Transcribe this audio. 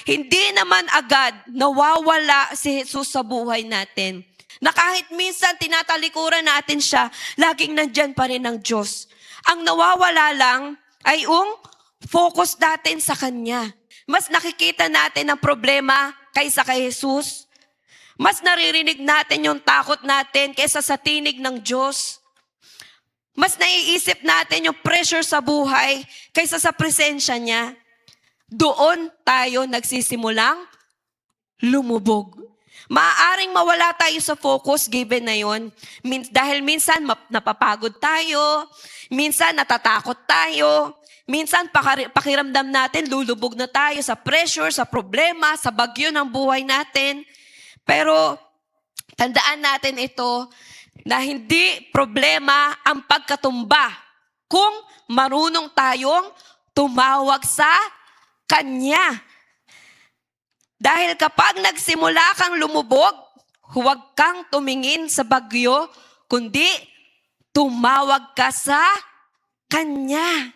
Hindi naman agad nawawala si Jesus sa buhay natin. Na kahit minsan tinatalikuran natin siya, laging nandyan pa rin ang Diyos. Ang nawawala lang ay focus natin sa Kanya. Mas nakikita natin ang problema kaysa kay Jesus. Mas naririnig natin yung takot natin kaysa sa tinig ng Diyos. Mas naiisip natin yung pressure sa buhay kaysa sa presensya niya. Doon tayo nagsisimulang lumubog. Maaaring mawala tayo sa focus given na yon. Dahil minsan napapagod tayo, minsan natatakot tayo, minsan pakiramdam natin lulubog na tayo sa pressure, sa problema, sa bagyo ng buhay natin. Pero tandaan natin ito na hindi problema ang pagkatumba kung marunong tayong tumawag sa Kanya. Dahil kapag nagsimula kang lumubog, huwag kang tumingin sa bagyo, kundi tumawag ka sa Kanya.